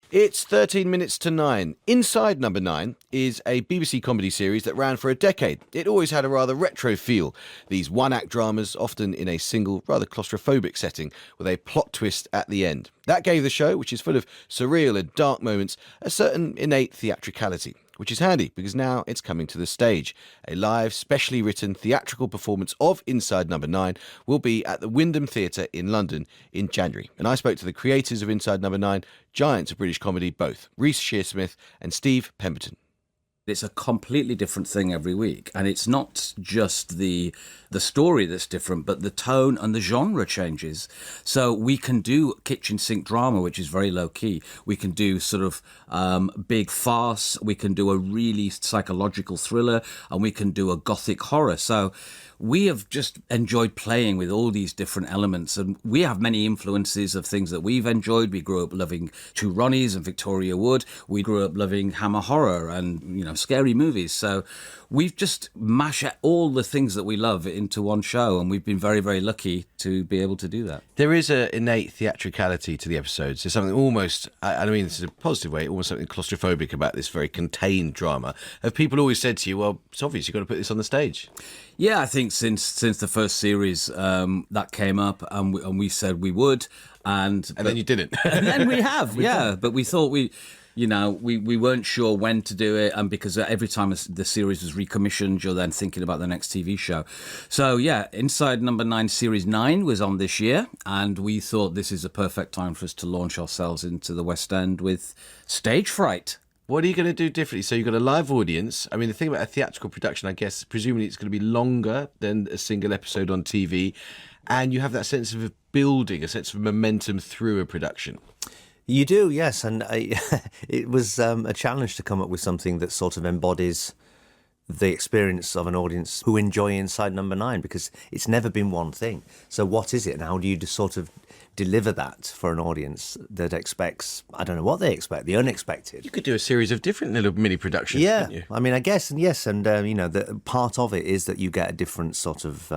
It's 13 minutes to 9. Inside Number 9 is a BBC comedy series that ran for a decade. It always had a rather retro feel. These one-act dramas, often in a single, rather claustrophobic setting, with a plot twist at the end. That gave the show, which is full of surreal and dark moments, a certain innate theatricality. Which is handy because now it's coming to the stage. A live, specially written theatrical performance of Inside Number 9 will be at the Wyndham Theatre in London in January. And I spoke to the creators of Inside Number 9, giants of British comedy both, Reece Shearsmith and Steve Pemberton. It's a completely different thing every week. And it's not just the story that's different, but the tone and the genre changes. So we can do kitchen sink drama, which is very low key. We can do sort of big farce. We can do a really psychological thriller, and we can do a gothic horror. So we have just enjoyed playing with all these different elements, and we have many influences of things that we've enjoyed. We grew up loving Two Ronnies and Victoria Wood. We grew up loving Hammer horror and, scary movies. So we've just mashed all the things that we love into one show, and we've been very, very lucky to be able to do that. There is an innate theatricality to the episodes. There's something almost, I mean this is a positive way, almost something claustrophobic about this very contained drama. Have people always said to you, well, it's obvious you've got to put this on the stage? Yeah, I think since the first series that came up, and we said we would, and then you didn't. And then we have, but we thought we weren't sure when to do it, and because every time the series was recommissioned, you're then thinking about the next TV show. So yeah, Inside Number 9 Series 9 was on this year, and we thought this is a perfect time for us to launch ourselves into the West End with Stage Fright. What are you going to do differently? So you've got a live audience. I mean, the thing about a theatrical production, I guess, presumably it's going to be longer than a single episode on TV, and you have that sense of building, a sense of momentum through a production. You do, yes, and it was a challenge to come up with something that sort of embodies the experience of an audience who enjoy Inside Number 9, because it's never been one thing. So what is it, and how do you just sort of deliver that for an audience that expects, I don't know what they expect, the unexpected? You could do a series of different little mini productions, couldn't you? I mean, I guess, and yes, and the part of it is that you get a different sort of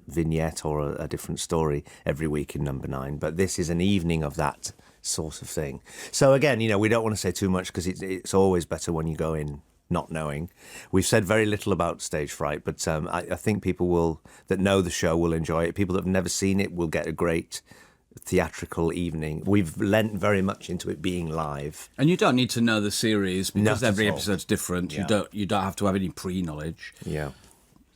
vignette or a different story every week in Number 9, but this is an evening of that sort of thing. So again, we don't want to say too much, because it's always better when you go in not knowing. We've said very little about Stage Fright, but I think people that know the show will enjoy it. People that have never seen it will get a great theatrical evening. We've lent very much into it being live, and you don't need to know the series because every episode's different. Yeah. You don't have to have any pre-knowledge. Yeah.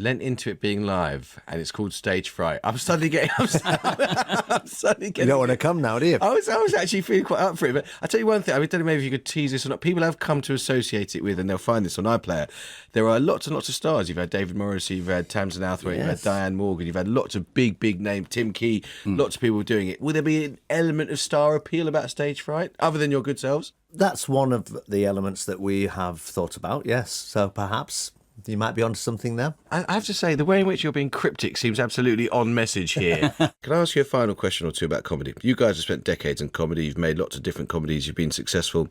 Lent into it being live, and it's called Stage Fright. I'm suddenly getting. You don't want to come now, do you? I was actually feeling quite up for it. But I tell you one thing. I don't know maybe if you could tease this or not. People have come to associate it with, and they'll find this on iPlayer. There are lots and lots of stars. You've had David Morrissey, you've had Tamsin Outhwaite, you've had Diane Morgan, you've had lots of big names. Tim Key, lots of people doing it. Will there be an element of star appeal about Stage Fright other than your good selves? That's one of the elements that we have thought about. Yes, so perhaps you might be onto something there. I have to say, the way in which you're being cryptic seems absolutely on message here. Can I ask you a final question or two about comedy? You guys have spent decades in comedy. You've made lots of different comedies. You've been successful.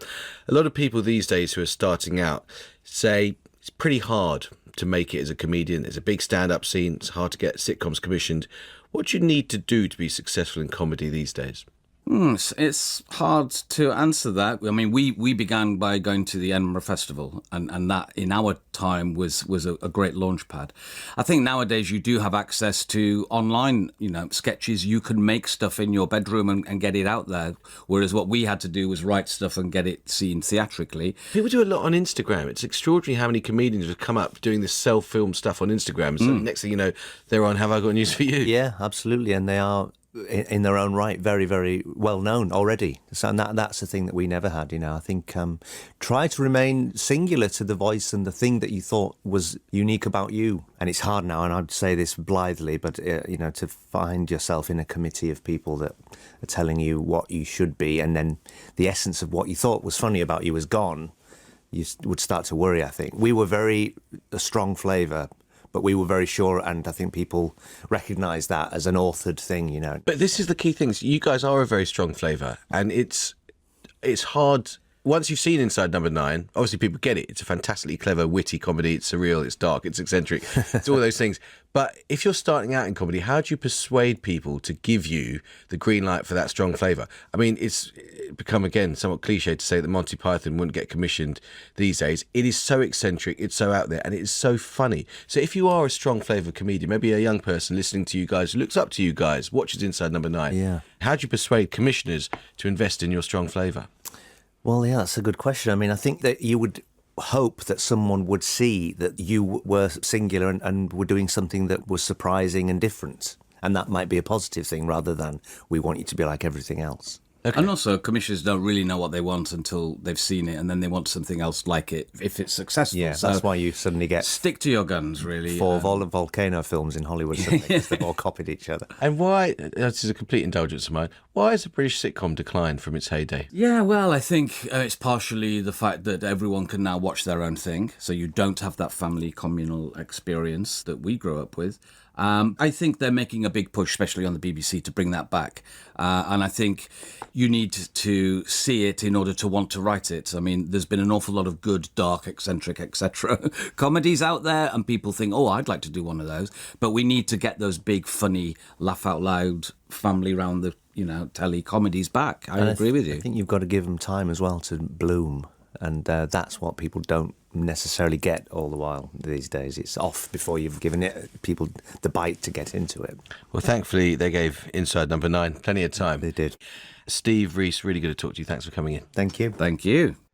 A lot of people these days who are starting out say it's pretty hard to make it as a comedian. There's a big stand-up scene. It's hard to get sitcoms commissioned. What do you need to do to be successful in comedy these days? It's hard to answer that. I mean, we began by going to the Edinburgh Festival, and that in our time was a great launch pad. I think nowadays you do have access to online, sketches. You can make stuff in your bedroom and get it out there, whereas what we had to do was write stuff and get it seen theatrically. People do a lot on Instagram. It's extraordinary how many comedians have come up doing this self-filmed stuff on Instagram. So next thing you know, they're on Have I Got News For You? Yeah, absolutely, and they are in their own right very, very well known already. So, and that's the thing that we never had. I think try to remain singular to the voice and the thing that you thought was unique about you. And it's hard now, and I'd say this blithely, but to find yourself in a committee of people that are telling you what you should be, and then the essence of what you thought was funny about you is gone. You would start to worry. I think we were a strong flavour, but we were very sure, and I think people recognise that as an authored thing, But this is the key thing. You guys are a very strong flavour, and it's hard once you've seen Inside Number 9, obviously people get it. It's a fantastically clever, witty comedy. It's surreal, it's dark, it's eccentric. It's all those things. But if you're starting out in comedy, how do you persuade people to give you the green light for that strong flavour? I mean, it's become, again, somewhat cliche to say that Monty Python wouldn't get commissioned these days. It is so eccentric, it's so out there, and it is so funny. So if you are a strong flavour comedian, maybe a young person listening to you guys, who looks up to you guys, watches Inside Number 9, how do you persuade commissioners to invest in your strong flavour? Well, yeah, that's a good question. I mean, I think that you would hope that someone would see that you were singular and were doing something that was surprising and different. And that might be a positive thing rather than we want you to be like everything else. Okay. And also, commissioners don't really know what they want until they've seen it, and then they want something else like it if it's successful. Yeah, so that's why you suddenly get... Stick to your guns, really. 4 volcano films in Hollywood suddenly, because they've all copied each other. And why, this is a complete indulgence of mine, why has the British sitcom declined from its heyday? Yeah, well, I think it's partially the fact that everyone can now watch their own thing, so you don't have that family communal experience that we grew up with. I think they're making a big push, especially on the BBC, to bring that back. And I think you need to see it in order to want to write it. I mean, there's been an awful lot of good, dark, eccentric, etc. comedies out there, and people think, oh, I'd like to do one of those. But we need to get those big, funny, laugh out loud, family round the telly comedies back. I agree with you. I think you've got to give them time as well to bloom. And that's what people don't necessarily get all the while these days. It's off before you've given people the bite to get into it. Well, thankfully, they gave Inside Number 9 plenty of time. They did. Steve, Reece, really good to talk to you. Thanks for coming in. Thank you. Thank you.